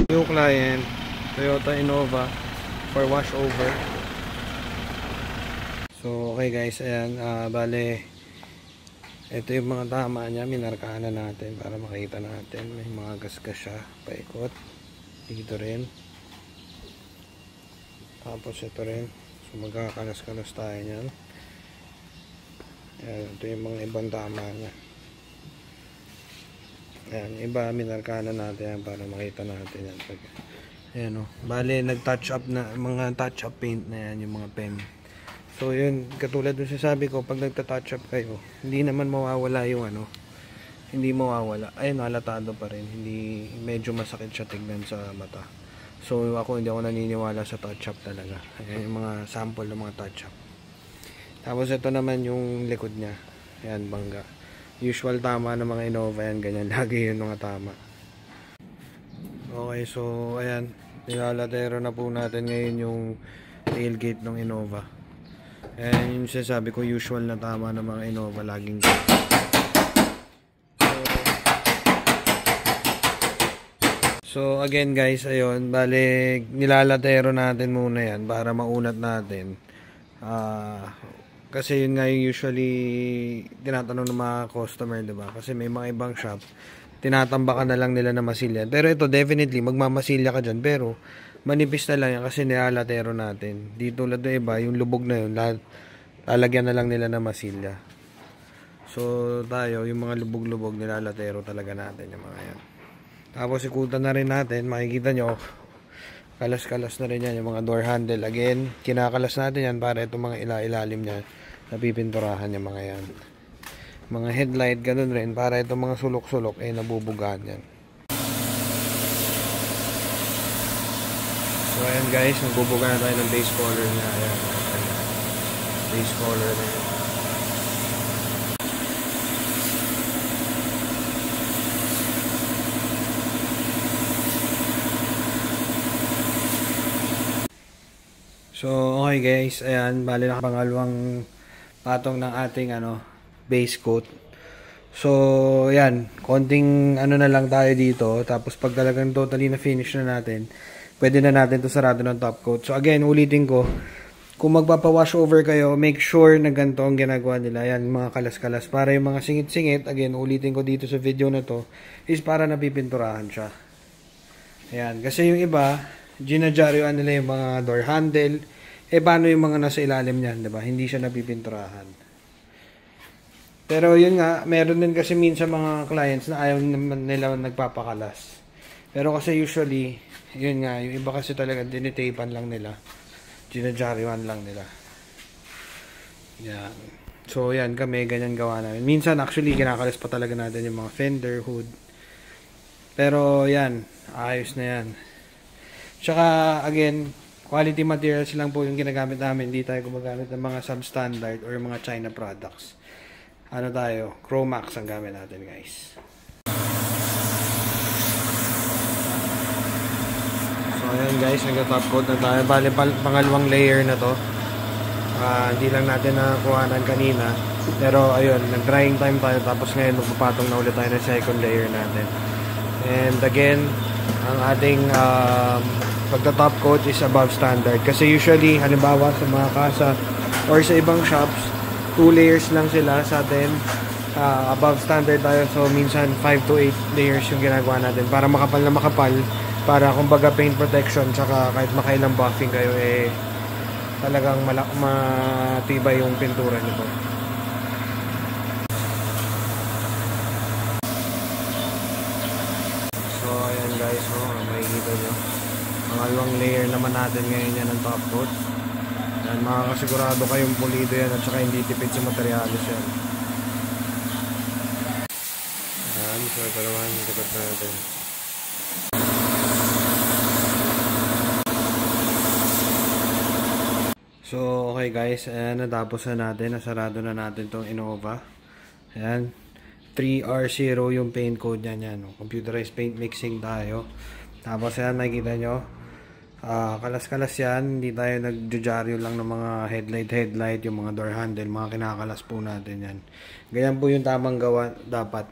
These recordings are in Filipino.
New client, Toyota Innova for washover. So okay guys, ayan, bale ito yung mga tama niya, minarkahan na natin para makita natin. May mga gasgas siya, paikot dito rin, tapos ito rin. So magkakalas-kalas tayo niyan. Ayan, ito yung mga ibang tama niya. Ayan, iba minarkahan na natin yan para makita natin yan. Ayan o, bale nag-touch up na, mga touch up paint na yan, yung mga pen. So yun, katulad dun sabi ko, pag nagta-touch up kayo, hindi naman mawawala yung ano, hindi mawawala. Ayun, halatado pa rin, hindi, medyo masakit siya tignan sa mata. So hindi ako naniniwala sa touch up talaga. Ayan yung mga sample ng mga touch up. Tapos ito naman yung likod niya. Ayan, bangga. Usual tama ng mga Innova yan, ganyan lagi yung mga tama. Okay, so ayan, nilalatero na po natin ngayon yung tailgate ng Innova. Ayan yung sinasabi ko, usual na tama ng mga Innova, laging so again guys, ayun, bale nilalatero natin muna yan para maunat natin. Kasi yun nga yung usually tinatanong ng mga customer, diba? Kasi may mga ibang shop, tinatambakan na lang nila na masilya. Pero ito definitely magmamasilya ka dyan, pero manipis na lang yan kasi nilalatero natin. Dito tulad ng iba, yung lubog na yun, lalagyan na lang nila na masilya. So tayo, yung mga lubog-lubog, nilalatero talaga natin yung mga yan. Tapos ikutan na rin natin, makikita nyo, kalas-kalas na rin yan, yung mga door handle. Again, kinakalas natin yan para itong mga ilalim niya, napipinturahan yung mga yan. Mga headlight, ganun rin, para itong mga sulok-sulok, nabubugahan yan. So ayan guys, nagbubuga na tayo ng base color niya. Ayan, base color na yun. So okay guys, ayan, bali na pangalawang patong ng ating base coat. So ayan, konting na lang tayo dito, tapos pag talagang totally na finish na natin, pwede na natin to sarado ng top coat. So again, ulitin ko, kung magpapa-wash over kayo, make sure na ganito ang ginagawa nila. Ayan, mga kalas-kalas. Para yung mga singit-singit, again, ulitin ko dito sa video na to, is para napipinturahan siya. Ayan, kasi yung iba, ginadyaryoan nila yung mga door handle. Paano yung mga nasa ilalim niyan, diba? Hindi siya napipinturahan. Pero yun nga, meron din kasi minsan mga clients na ayaw naman nila nagpapakalas. Pero kasi usually, yun nga, yung iba kasi talaga dinitapan lang nila. Ginadyaryoan lang nila. Yan. So yan, kami ganyan gawa namin. Minsan actually kinakalas pa talaga natin yung mga fender, hood. Pero yan, ayos na yan. Tsaka again, quality materials lang po yung ginagamit namin. Hindi tayo gumagamit ng mga substandard or mga China products. Tayo, Chromax ang gamit natin guys. So ayan guys, nag-top coat na tayo. Bale, pangalawang layer na to. Hindi lang natin nakuhanan kanina. Pero ayun, nag-drying time tayo. Tapos ngayon magpapatong na ulit tayo ng second layer natin. And again, ang ating pagka-top coat is above standard. Kasi usually, halimbawa sa mga kasa or sa ibang shops, 2 layers lang sila. Sa atin, above standard tayo. So minsan 5 to 8 layers yung ginagawa natin para makapal na makapal. Para kumbaga paint protection, tsaka kahit makailang buffing kayo, talagang matibay yung pintura nito. So ayan guys, makikita nyo, pangalawang layer naman natin ngayon yan ng top coat. Yan, makakasigurado kayong pulido yan at saka hindi tipid sa materialis yan. Ayan, so ito naman yung likod natin. So okay guys, ayan, natapos na natin, nasarado na natin tong Innova. Ayan, 3R0 yung paint code niyan, yan, computerized paint mixing tayo. Tapos ayan, makikita nyo, kalas-kalas yan, hindi tayo nagjujaryo lang ng mga headlight, yung mga door handle, mga kinakalas po natin yan. Ganyan po yung tamang gawa dapat.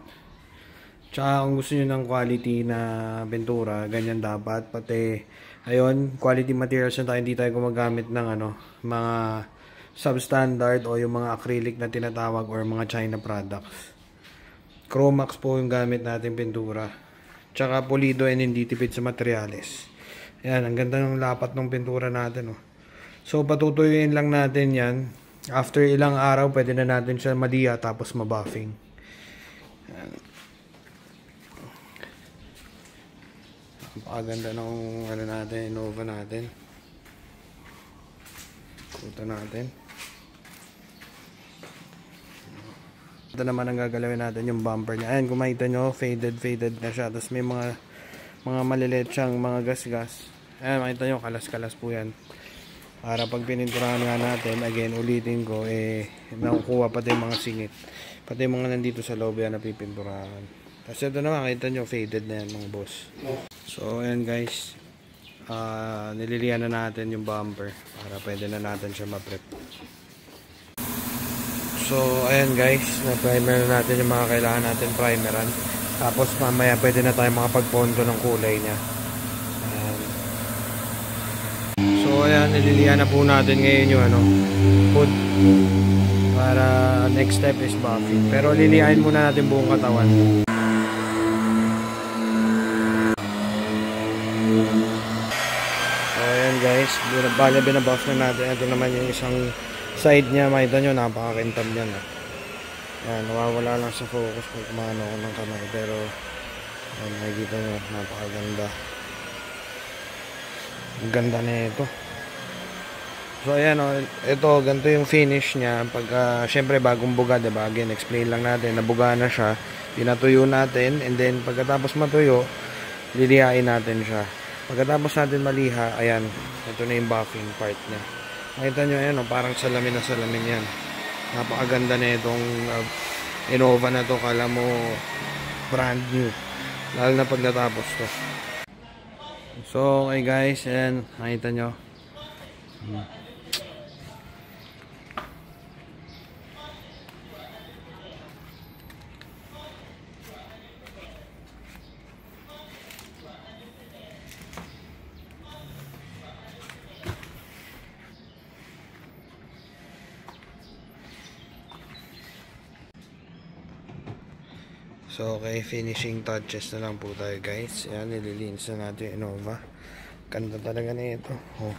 Tsaka kung gusto nyo ng quality na pintura, ganyan dapat. Pati, ayun, quality materials na tayo. Hindi tayo gumagamit ng mga substandard o yung mga acrylic na tinatawag or mga China products. Chromax po yung gamit natin pintura. Tsaka pulido and hindi tipid sa materials. Ayan, ang ganda ng lapat ng pintura natin. Oh. So, patutuyuin lang natin yan. After ilang araw, pwede na natin siya madiya tapos mabuffing. Ayan. Napakaganda ng natin, Innova natin. Puto natin. Ito naman ang gagalawin natin yung bumper niya. Ayan, kung makita nyo, faded na siya. Tapos may mga maliliit siyang mga gas-gas. Ayan, makita nyo, kalas-kalas po yan. Para pag pininturahan nga natin, again, ulitin ko, nakukuha pati yung mga singit. Pati yung mga nandito sa loob yan na pipinturahan. Tapos ito naman, makita nyo, faded na yan mga boss. So, ayan guys. Nililihan na natin yung bumper para pwede na natin siya ma-prep. So, ayan guys, na-primer na natin yung mga kailangan natin primeran. Tapos mamaya pwede na tayo makapagpondo ng kulay niya. Ayan. So, ayan, nililihan na po natin ngayon yung hood. Para next step is buffing. Pero lilihain muna natin buong katawan. So, ayan guys, binabuff na natin. Ito naman yung isang side niya, makita nyo, napakakintab niya na. Ayan, nawawala lang sa focus kung kumano ako ng kamay. Pero, ayan, makikita nyo, napakaganda. Ang ganda na ito. So, ayan, ito, ganito yung finish niya. Pag, syempre, bagong buga, diba? Again, explain lang natin, nabuga na siya. Pinatuyo natin, and then, pagkatapos matuyo, lilihain natin siya. Pagkatapos natin maliha, ayan, ito na yung buffing part niya. Makita nyo, ayan, parang salamin na salamin yan. Napakaganda na itong Innova na to. Kala mo brand new. Lalo na pag natapos to. So, okay guys, ayan, makita nyo. So, okay, finishing touches na lang po tayo guys. Ayan, nililinis na natin yung Innova. Ganda talaga na ito. Oh.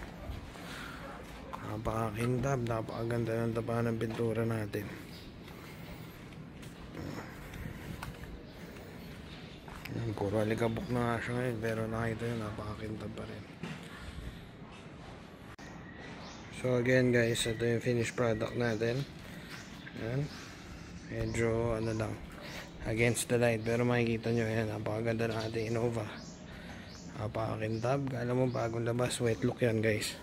Napakakintab, napakaganda ng tapa ng pintura natin. Ayan, puro alikabok na nga siya ngayon, pero nakita yun, napakakintab pa rin. So again guys, ito yung finished product natin. Ayan. Medyo lang, against the light, pero makikita nyo yan, napakaganda ng ating Innova. Napakakintab. Kala mo bagong labas, wet look yan guys.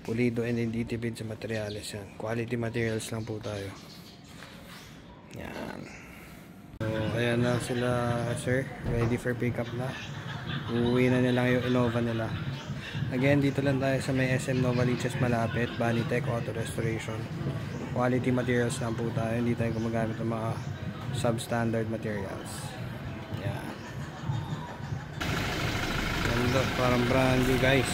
Pulido and hindi tipid sa materials yan. Quality materials lang po tayo. Yan. So ayan na sila sir, ready for pickup na. Uuwi na nilang yung Innova nila. Again, dito lang tayo sa may SM Novaliches malapit, Banitech Auto Restoration. Quality materials lang po tayo, hindi tayo gumagamit ng mga substandard materials. Yan. Ganda, parang brand new guys.